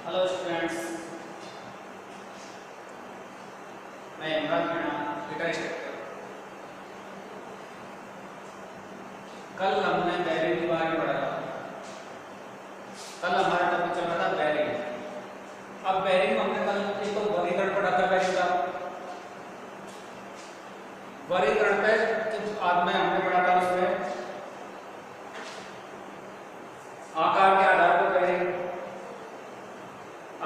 Hello students, मैं Imran Meena, guitar instructor. कल हमने बेरिंग के बारे में पढ़ा था। कल हमारा टॉपिक चल रहा था बेरिंग। अब बेरिंग में हमने कल एक तो वर्गीकरण पढ़ा था बेरिंग का। वर्गीकरण पे आज में हमने पढ़ा था उसमें आकार के आधार पर बेरिंग,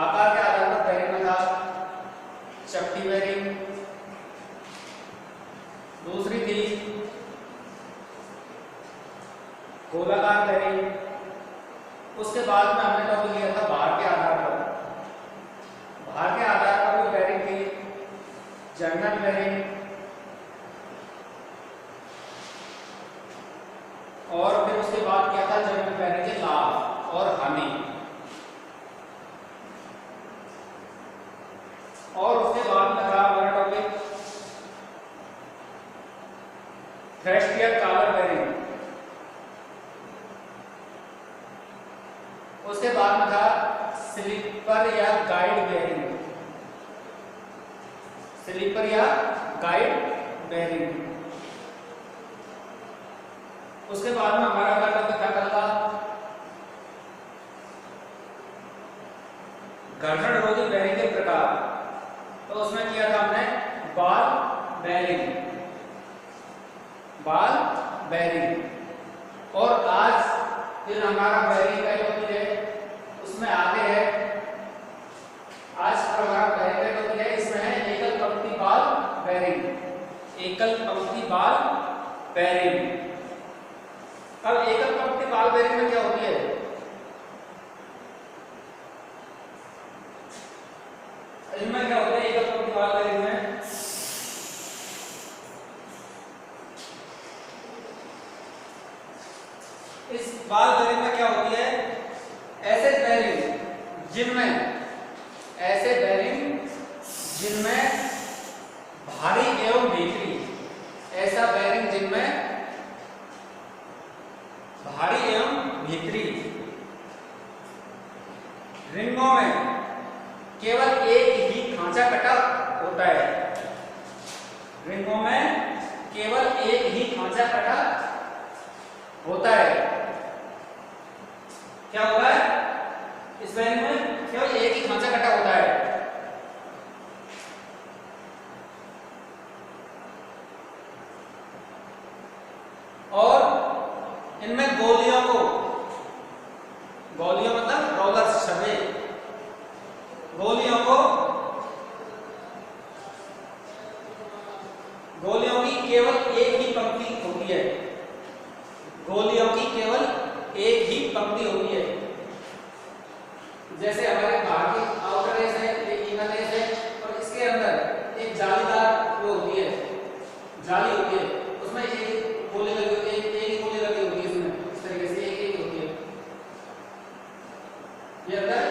आकार के आधार पर बेरिंग में था चपटी बेरिंग, दूसरी थी गोलाकार बेरिंग। उसके बाद में हमने टॉपिक लिया था भार के आधार पर। भार के आधार पर भी बेरिंग थी जनरल बेरिंग, और फिर उसके बाद क्या था जनरल बेरिंग के लाभ और हानि। और उसके बाद में था हमारा टॉपिक थ्रेस्ट या कॉलर बेरिंग। उसके बाद में था स्लीपर या गाइड बेरिंग, स्लीपर या गाइड बेरिंग। उसके बाद में हमारा अगला टॉपिक क्या कल था घर्षण रोधी बेरिंग के प्रकार। तो उसमें किया था हमने बॉल बेरिंग, बॉल बेरिंग। और आज फिर हमारा बेरिंग का टॉपिक है, उसमें आगे है आज हमारा बेरिंग का टॉपिक है, इसमें है एकल पंक्ति बॉल बेरिंग, एकल पंक्ति बॉल बेरिंग। अब एकल पंक्ति बॉल बेरिंग में क्या होती है? इनमें क्या होता है एकल पंक्ति बॉल बेरिंग में? इस बॉल बेरिंग में क्या होती है? ऐसे बेरिंग जिनमें भारी एवं भीतरी, ऐसा बेरिंग जिनमें भारी एवं भीतरी रिंगों में केवल एक ही खांचा कटा होता है। रिंगों में केवल एक ही खांचा कटा होता है। क्या होता है? इस बेरिंग में केवल एक ही खांचा कटा होता है। और इनमें गोलियों मतलब रोलर्स, छर्रे, गोलियों की केवल एक ही पंक्ति होती है। गोलियों की केवल एक ही पंक्ति होती है। जैसे हमारे बाहर की आउटर रेस है, एक इनर रेस है, और इसके अंदर एक जालीदार वो होती है, जाली होती है, उसमें एक गोली लगी होती है, एक ही गोली लगी होती है, इसमें इस तरीके से एक होती है। ये अंदर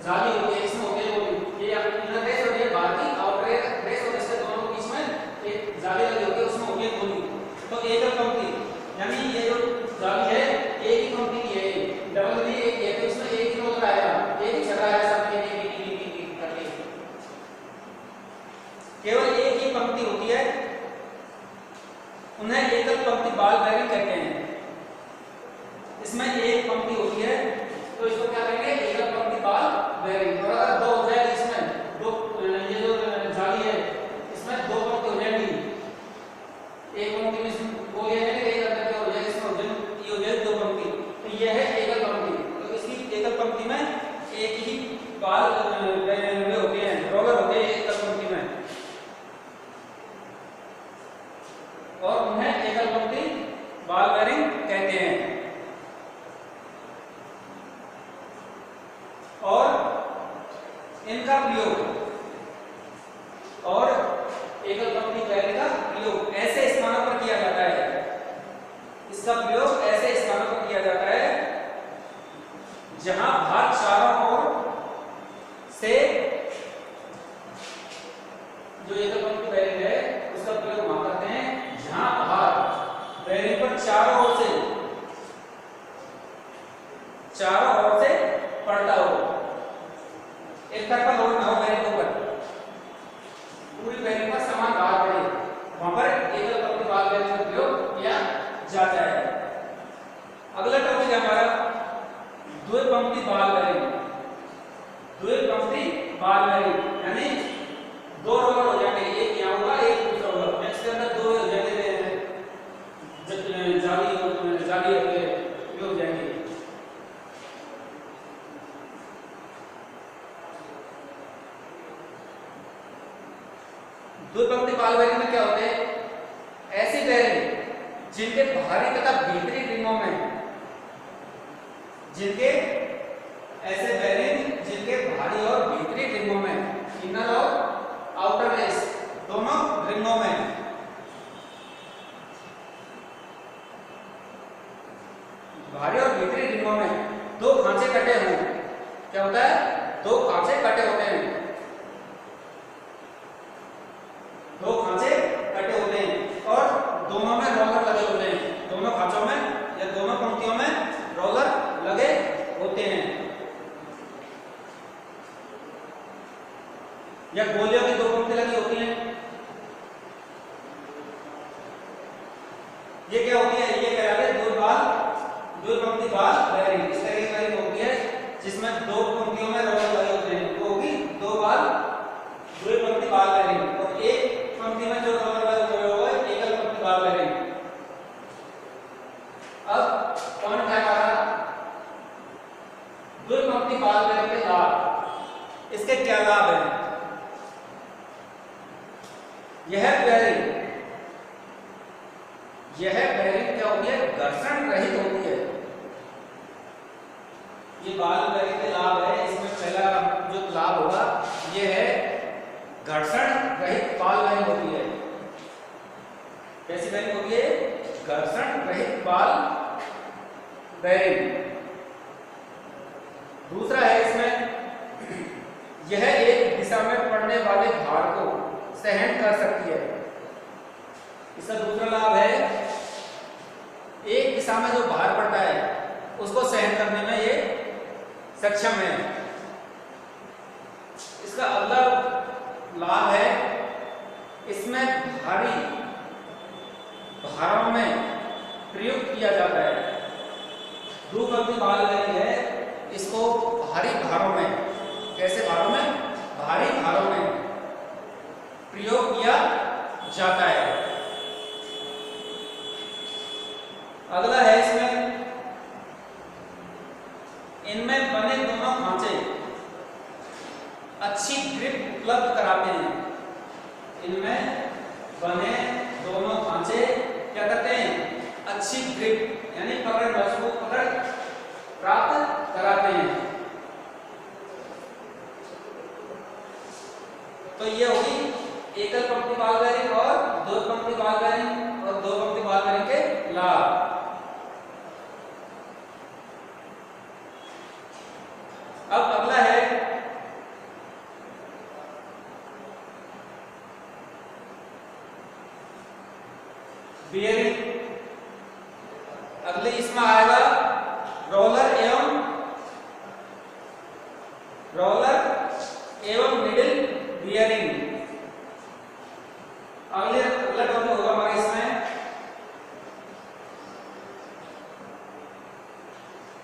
जाली होती है, इसमें होती है गोली। ये इनर रेस और ये बाहर की आउटर रेस, और इसके दोनों के बीच में एक जाली लगी होती है, उसमें होती है गोली। तो एकल पंक्ति यानी ये जो जाली है एक ही पंक्ति की है, डबल नहीं है, तो इसमें एक ही रोलर आएगा, एक ही छर्रा है, सब एक करके केवल एक ही पंक्ति होती है। उन्हें एकल पंक्ति बॉल बेरिंग कहते हैं। इसमें एक पंक्ति होती है तो इसको क्या कहेंगे? एकल पंक्ति बॉल बेरिंग। और अगर दो हो जाए, इसमें दो, ये जो जाली है इसमें दो पंक्ति हो जाएंगी, एक पंक्ति में गोली है, एक अंदर क्या हो जाएगा, इसमें ये हो जाएगी दो पंक्ति, तो यह है एकल पंक्ति। तो इसकी एकल पंक्ति में एक ही बॉल होते हैं, रोलर होते हैं एकल पंक्ति में, और उन्हें एकल पंक्ति बॉल बेरिंग कहते हैं। और इनका प्रयोग और एकल पंक्ति बेरिंग का प्रयोग ऐसे स्थानों पर किया जाता है, इसका प्रयोग ऐसे स्थानों पर किया जाता है जहां भार चारों ओर से, जो एकल पंक्ति बेरिंग है उसका प्रयोग वहां करते हैं जहां भार बेरिंग पर चारों ओर से चारों ओर से पड़ता हो, एक तरफा लोड ना हो बेरिंग के ऊपर, पूरी बेरिंग पर समान भार पड़े, वहां पर एकल पंक्ति बॉल बेरिंग का प्रयोग किया जाता है। अगला टॉपिक है हमारा द्विपंक्ति बॉल बेरिंग। द्विपंक्ति बॉल बेरिंग यानी दो रोलर हो जाएंगे, एक यहाँ होगा एक दूसरा होगा, इसके अंदर दो जगह जाली हो जाएंगे। द्विपंक्ति बॉल बेरिंग में क्या होते हैं, ऐसी बेरिंग जिनके बाहरी तथा भीतरी रिंगों में, जिनके ऐसे बेरिंग जिनके बाहरी और भीतरी रिंगों में, इनर और आउटर लेस दोनों रिंगों में बाहरी और भीतरी रिंगों में दो खांचे कटे हों। क्या होता है, दो खांचे कटे होते हैं, दो खांचे कटे होते हैं और दोनों में रोलर लगे होते हैं, दोनों खांचों में या दोनों पंक्तियों में रोलर लगे होते हैं। या गोलियों की दो पंक्ति लगी होती हैं। ये क्या होती है, ये कहलाते हैं द्विपंक्ति बॉल बेरिंग। इस तरह की बेरिंग होती है जिसमें दो पंक्तियों में रोलर लगे होते हैं, वो होगी द्विपंक्ति बॉल बेरिंग। और एक पंक्ति में जो रोलर लगे हुए हैं वो है एकल पंक्ति बॉल बेरिंग। अब पॉइंट है हमारा द्विपंक्ति बॉल बेरिंग के लाभ। इसके क्या लाभ हैं, यह बेरिंग क्या होती है, घर्षण रहित होती है। ये बॉल बेरिंग के लाभ है, इसमें पहला जो लाभ होगा ये है घर्षण रहित बॉल बेरिंग होती है। कैसी बेरिंग होती है, घर्षण रहित बॉल बेरिंग। दूसरा है इसमें यह एक दिशा में पड़ने वाले भार को सहन कर सकती है। इसका दूसरा लाभ है एक दिशा में जो भार पड़ता है उसको सहन करने में ये सक्षम है। इसका अगला लाभ है इसमें भारी भारों में प्रयुक्त किया जाता है। द्विपंक्ति बॉल बेरिंग है, इसको भारी भारों में, कैसे भारों में, भारी भारों में प्रयोग किया जाता है। अगला है इसमें इनमें बने दोनों खांचे अच्छी ग्रिप उपलब्ध कराते हैं। इनमें बने दोनों खांचे क्या करते हैं, अच्छी ग्रिप यानी पकड़, मजबूत पकड़ प्राप्त कराते हैं। तो ये होगी एकल पंक्ति बॉल बेरिंग और द्विपंक्ति बॉल बेरिंग और दो पंक्ति बॉल बेरिंग के लाभ। अब अगला है बियरिंग। अगले इसमें आएगा रोलर एवं निडल बियरिंग। अगला टॉपिक होगा हमारे इसमें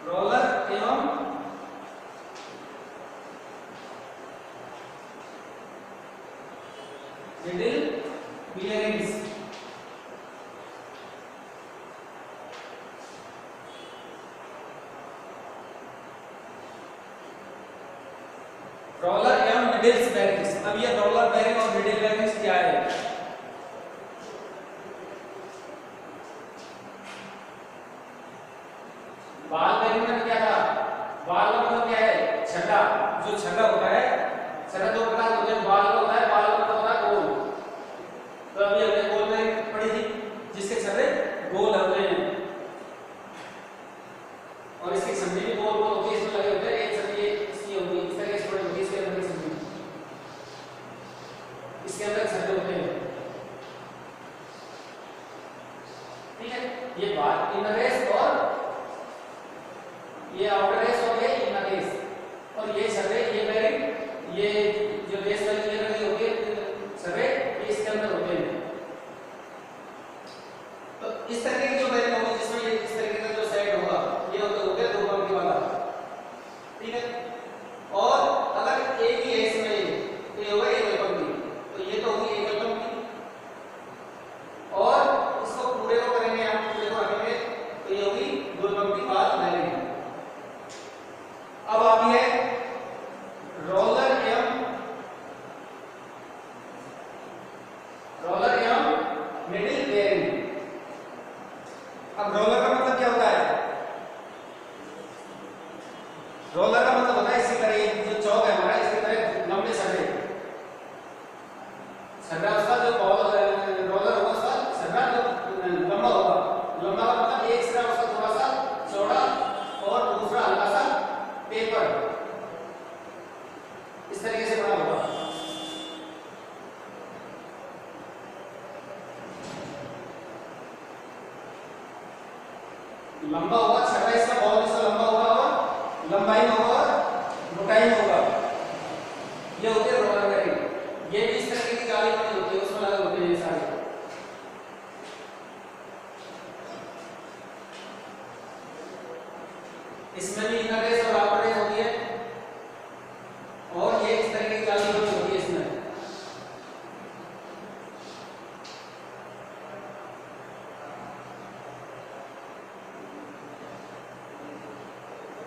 रोलर एवं निडल बियरिंग्स। रोलर एवं निडल्स बेरिंग्स। अब ये रोलर बेरिंग और निडल बेरिंग्स क्या है, बॉल बेरिंग में क्या था, बॉल का मतलब क्या है, छल्ला। जो छल्ला होता है, छल्ला दो प्रकार होते हैं, बॉल होता है, बॉल का होता है गोल। तो अभी हमने गोल बेरिंग पढ़ी थी जिसके छल्ले गोल होते हैं और इसकी संधि भी गोल होती है, इसमें लगे होते हैं। एक संधि इसकी होगी, इस तरह की छोटी होगी, इसके अंदर की संधि, इसके अंदर छल्ले होते हैं। ठीक है, ये बात इनर रेस और ये आउटर रोलर एवं निडल बेयरिंग। अब रोलर का मतलब क्या होता है? रोलर का मतलब होता है इसी तरह जो चौक है हमारा, इसकी तरह लंबे सर्रे, सर्रा उसका जो रोलर होगा उसका सर्रा जो लंबा होगा, लंबा का मतलब एक सिरा उसका थोड़ा सा चौड़ा और दूसरा हल्का सा पेपर, इस तरीके से बना होगा। लंबा होगा छठा इसका, बॉल इसका लंबा होगा और लंबाई में होगा और मोटाई में होगा। ये होती है रोलर बेयरिंग। ये भी इस तरीके की जाली बनी होती है, उसमें लगे होते हैं ये सारे। इसमें भी इनर रेस और आउटर रेस होती है और ये इस तरीके की जाली बनी होती है इसमें।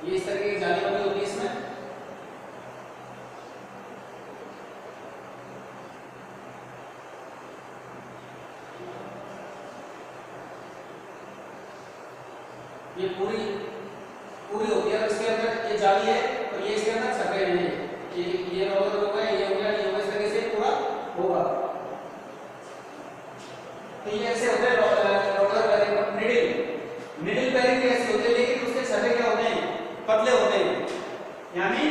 ये इस तरीके की जाली बनी होती है इसमें। ये पूरी होती है और इसके अंदर ये जाली है और ये इसके अंदर छर्रे हैं। ये रोलर होगा, ये हो गया, ये होगा, इस तरीके से पूरा होगा। तो ये ऐसे होते हैं रोलर बेयरिंग। निडल बेयरिंग ऐसे होते हैं, लेकिन उसके छर्रे क्या होते हैं? पतले होते हैं, यानी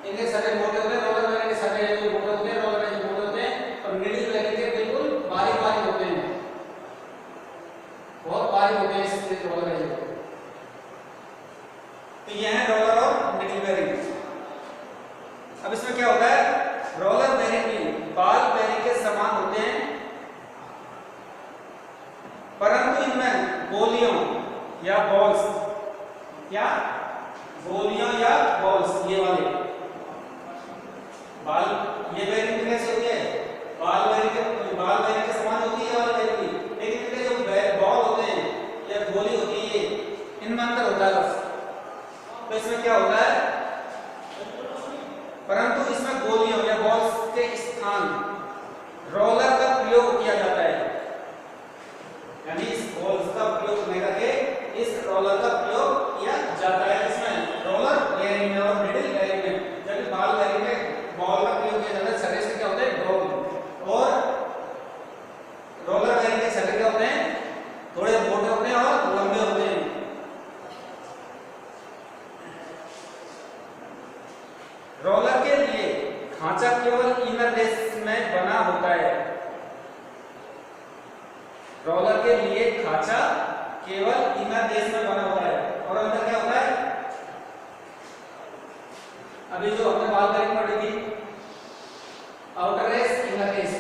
इनके छर्रे मोटे होते हैं। रोलर बेयरिंग के छर्रे जो मोटे होते हैं, रोलर बेयरिंग मोटे होते हैं, और निडल बेयरिंग के बिल्कुल बारीक बारीक होते हैं, बहुत बारीक होते हैं इस रोलर बेयरिंग। तो ये है रोलर और निडल बेयरिंग। अब इसमें क्या होता है? रोलर बेयरिंग में बॉल बेयरिंग के समान होते हैं, परंतु इनमें गोलियों या बॉल्स या बॉल्स ये वाले बॉल, ये बेयरिंग कैसे होती है? बॉल बेयरिंग के समान होती है वाली बेयरिंग, लेकिन इनके जो बॉल होते हैं या गोली होती है ये इनमें अंतर होता है। तो इसमें क्या होता है? परंतु इसमें गोलियों या बॉल्स के स्थान रोलर का प्रयोग किया जाता है, यानी इस बॉल्स का प्रयोग नहीं करके इस रोलर का प्रयोग किया जाता है। इसमें रोलर बेयरिंग में और निडल बेयरिंग में, जबकि बॉल बेयरिंग में बॉल का प्रयोग किया जाता है। छर्रे से क्या होता है? बॉल। और रोलर बेयरिंग के छर्रे क्या होते हैं? थोड़े मोटे होते हैं और लंबे होते हैं। रोलर के लिए खांचा केवल इनर रेस में बना होता है। रोलर के लिए खांचा केवल इनर रेस में बना होता है, और अंदर क्या होता है? अभी जो हमने बात करी पड़ी थी आउटर रेस, इनर रेस,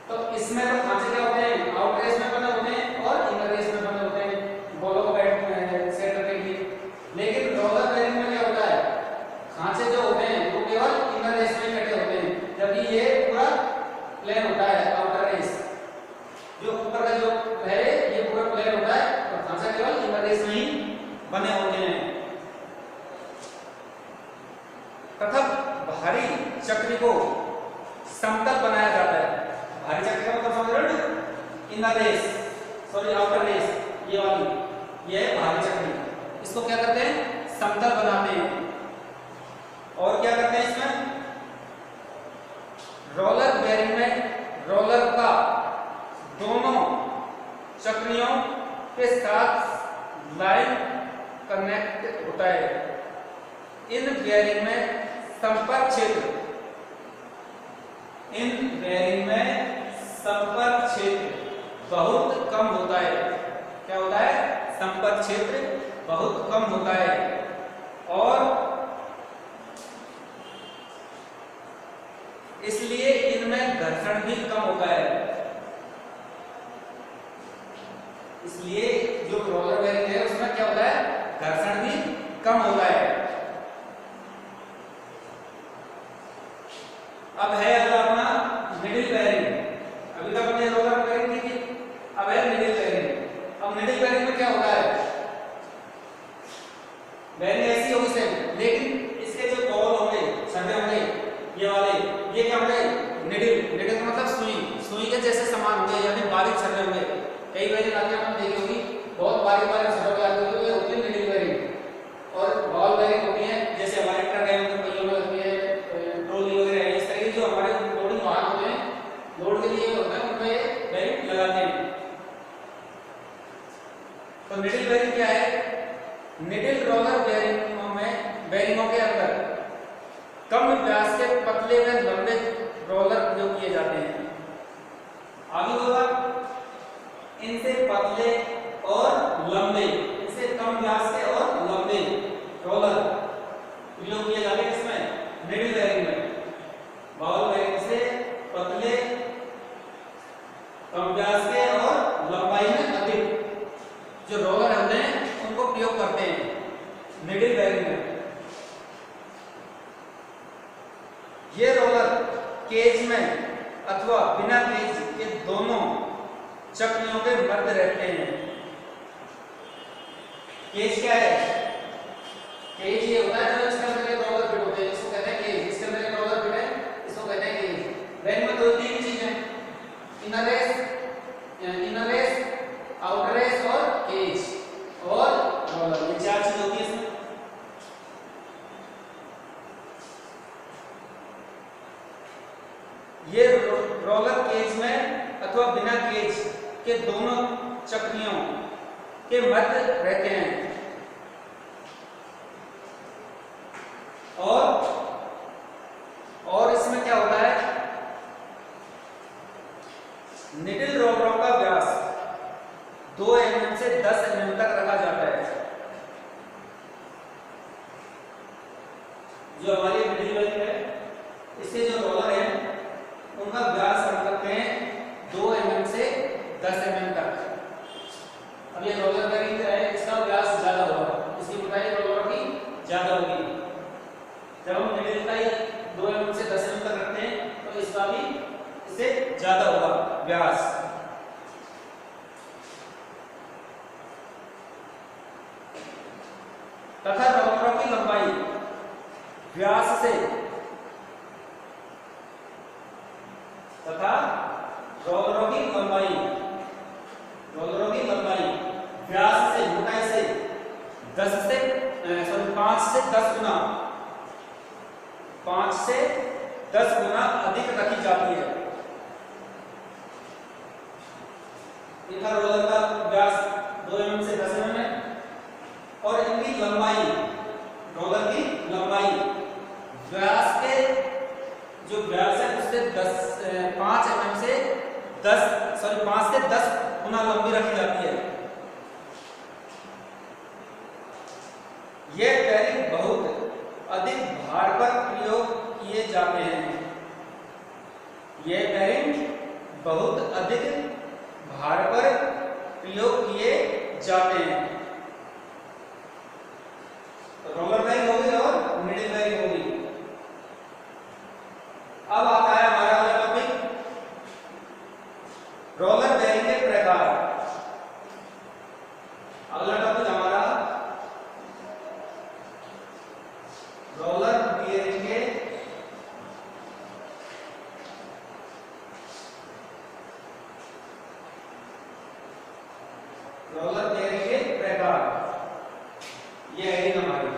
तो इसमें तो खांचे क्या होते हैं? आउटर रेस में बने होते हैं और इनर रेस में बने होते हैं, बॉलों को सेट करने के लिए। लेकिन रोलर बेयरिंग में क्या होता है? खांचे जो होते हैं वो केवल इनर रेस में कटे होते हैं, जबकि ये पूरा प्लेन होता है आउटर रेस। जो ऊपर का जो है ये पूरा प्लेन होता है और खांचा केवल इनर रेस में ही बने होते हैं। तथा भारी चक्री को समतल बनाया जाता है। भारी चक्री का मतलब समझ रहे हो? Inner race, sorry outer race, ये वाली, ये है भारी चक्री। इसको क्या करते हैं? समतल बनाते हैं। और क्या करते हैं इसमें? रोलर बेयरिंग में रोलर का दोनों चक्रियों के साथ लाइन कनेक्ट होता है। इन बेयरिंग में संपर्क क्षेत्र बहुत कम होता है। क्या होता है? संपर्क क्षेत्र बहुत कम होता है और इसलिए इनमें घर्षण भी कम होता है। इसलिए जो रोलर बेयरिंग है उसमें क्या होता है? घर्षण भी कम होता है। अब है अपना मिडिल बेयरिंग। अभी तक हमने रोलर बेयरिंग की, अब है मिडिल बेयरिंग। अब मिडिल बेयरिंग में क्या होता है? बेयरिंग ऐसी होगी सेम, लेकिन इसके जो बॉल होंगे, छर्रे होंगे, ये वाले, ये क्या होंगे? निडल। निडल का मतलब सुई, सुई के कई बेरिंग आती है, आपने देखी होगी, बहुत बारीक बारीक सड़क आती होगी, ये होती है निडिल बेरिंग। और बॉल बेरिंग होती है जैसे हमारे ट्रक है उनके पहियों में लगती है, ट्रॉली वगैरह है, इस तरह की जो हमारे लोडिंग वाहन होते हैं, लोड के लिए होता है, उनमें ये बेरिंग लगाते हैं। तो निडिल बेरिंग क्या है? निडिल रोलर बेरिंगों के अंदर कम व्यास के पतले व लंबे रोलर प्रयोग किए जाते हैं। आगे होगा, इनसे पतले और लंबे, इनसे कम व्यास के और लंबे रोलर प्रयोग किए जाते हैं। इसमें निडिल बेरिंग में बॉल बेरिंग से पतले, कम व्यास के और लंबाई में अधिक जो रोलर होते हैं उनको प्रयोग करते हैं निडिल बेरिंग में। ये रोलर केज में अथवा बिना केज के दोनों चक्रियों के मध्य रहते हैं। केज क्या है? केज ये होता है जो इसके अंदर एक रोलर फिट होते हैं, इसको कहते हैं केज। इसके अंदर एक रोलर फिट है, इसको कहते हैं केज। बेरिंग में दो तीन चीजें, इनर रेस, आउटर रेस और केज और रोलर, ये चार चीज होती है इसमें। ये रोलर केज में अथवा बिना केज के दोनों चक्रियों के मध्य रहते हैं और इसमें क्या होता है? निडिल रोलरों का व्यास 2 mm से 10 mm तक रखा जाता है। जो हमारी निडिल बेरिंग है, इसके जो रोलर है उनका व्यास रख सकते हैं 2 mm से 10 mm तक। अब ये रोलर बेरिंग है, इसका व्यास ज्यादा होगा, इसकी मोटाई रोलर की ज्यादा होगी। जब हम निडिल का 2 mm से 10 mm तक रखते हैं तो इसका भी इससे ज्यादा होगा व्यास। तथा रोलरों की लंबाई व्यास से व्यास से, मोटाई से 5 से 10 गुना अधिक रखी जाती है। इनका रोलर का व्यास 2 mm से 10 mm है और इनकी लंबाई, रोलर की लंबाई व्यास के जो व्यास है उससे 5 mm से 5 से 10 गुना लंबी रखी जाती है। यह बेरिंग बहुत अधिक भार पर प्रयोग किए जाते हैं। यह बेरिंग बहुत अधिक भार पर प्रयोग किए जाते हैं। रोलर बेरिंग होगी और निडिल बेरिंग होगी। अब आता है हमारा अगला टॉपिक, रोलर बेरिंग के प्रकार। अगला टॉपिक हमारा रोलर बेरिंग के प्रकार। यह है हमारी।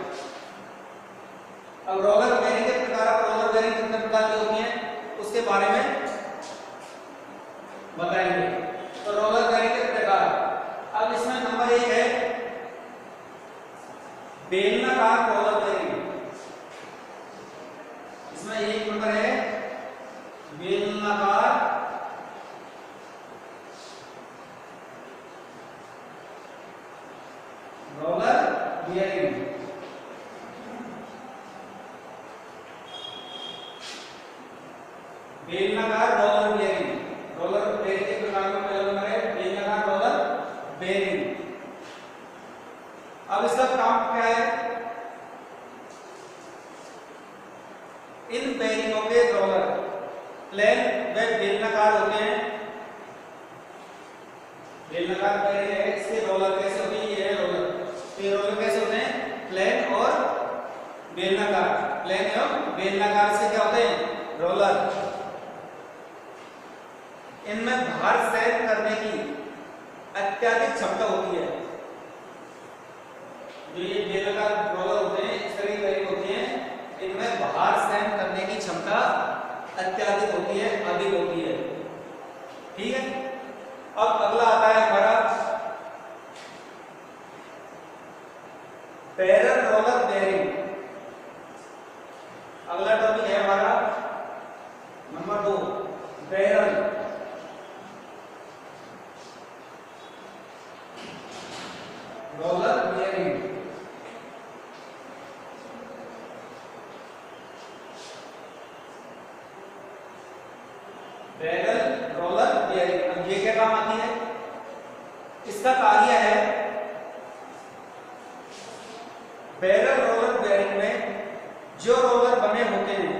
अब रोलर बेरिंग के प्रकार, रोलर बेरिंग कितने प्रकार की होती हैं उसके बारे में बताएंगे। तो रोलर बेरिंग के प्रकार, अब इसमें नंबर 1 है बेलनाकार रोलर बेरिंग। इसमें 1 नंबर है बेलनाकार रोलर बेरिंग। बेलनाकार रोलर बेरिंग, रोलर बेरिंग के प्रकार में पहला नंबर है बेलनाकार रोलर बेरिंग। अब इसका काम क्या है? इन बेरिंगों के रोलर प्लेन व बेलनाकार होते हैं। बेलनाकार बेरिंग है, इसके रोलर कैसे होते हैं? ये है रोलर। तो ये रोलर कैसे होते हैं? प्लेन और बेलनाकार। प्लेन एवं बेलनाकार से क्या होते हैं? रोलर। इनमें भार सहन करने की अत्यधिक क्षमता होती है। जो ये बेलनाकार रोलर होते हैं, इस तरह की बेरिंग होती है, इनमें भार सहन करने की क्षमता अत्यधिक होती है, अधिक होती है। ठीक है। अब अगला आता है हमारा बैरल रोलर बेरिंग। अगला टॉपिक है हमारा number 2, barrel roller bearing. Barrel roller bearing, अब ये क्या काम आती है? इसका कार्य है, बैरल रोलर बेरिंग में जो रोलर बने होते हैं,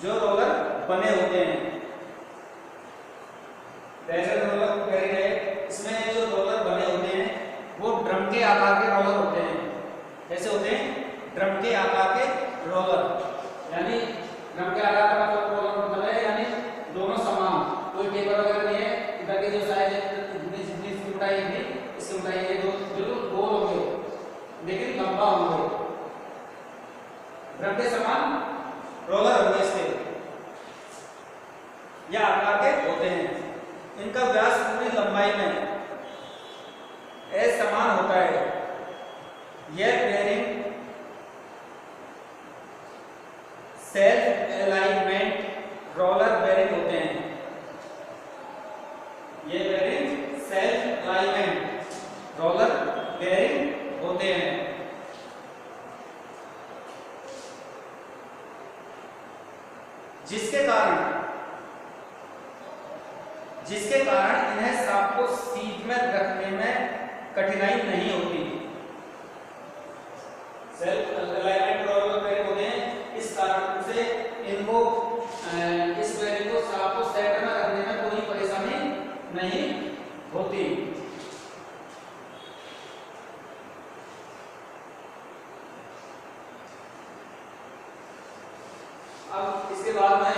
जो रोलर बने होते हैं, बैरल रोलर बेरिंग है, इसमें जो रोलर बने होते हैं वो ड्रम के आकार के रोलर होते हैं। कैसे होते हैं? ड्रम के आकार के रोलर, यानी ड्रम के आकार का मतलब रोलर मतलब है यानी दोनों समान, कोई टेपर वगैरह नहीं है। इधर की जो साइज है, जितनी इसकी ऊंचाई है, इसकी ऊंचाई है, दो बिल्कुल गोल होंगे लेकिन लंबा होंगे, ड्रम के समान रोलर होंगे इसके, या आकार के होते हैं। इनका व्यास पूरी लंबाई में समान होता है। यह bearing self alignment roller bearing होते हैं। ये bearing self alignment roller bearing होते हैं। जिसके कारण इन्हें सांप को सीट में रखने में कठिनाई नहीं होती। सेल्फ अलाइनमेंट रोलर बेरिंग होते हैं, इस कारण से इनको इस बेरिंग को सांप को सेट में रखने में कोई परेशानी नहीं होती। अब इसके बाद में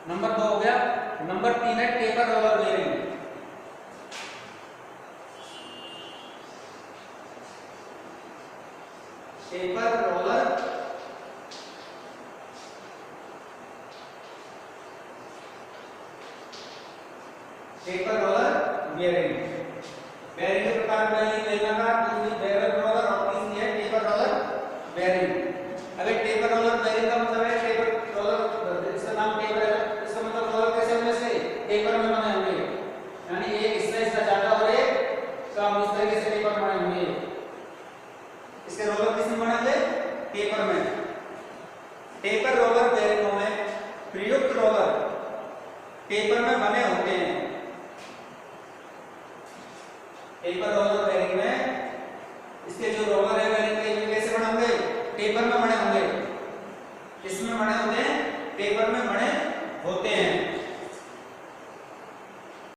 नंबर 2 हो गया। नंबर 3 है taper roller bearing. Taper roller bearing. Bearing के प्रकार पहली बेलनाकार, दूसरी बैरल रोलर और तीसरी है टेपर रोलर बेरिंग। अगर टेपर रोलर बेरिंग का मतलब है टेपर रोलर, इसका नाम टेपर है, इसका मतलब रोलर कैसे होने से टेपर में बने होंगे, यानी एक हिस्सा ज्यादा और एक कम, इस तरीके से टेपर बने होंगे। इसके रोलर किस में बने होंगे? टेपर में। टेपर रोलर बेरिंगों में प्रयुक्त रोलर टेपर में बने होते हैं। टेपर रोलर बेरिंग में इसके जो रोलर है बेरिंग के, ये कैसे बने होंगे? टेपर में बने होंगे। इसमें बने होते हैं, टेपर में बने होते हैं।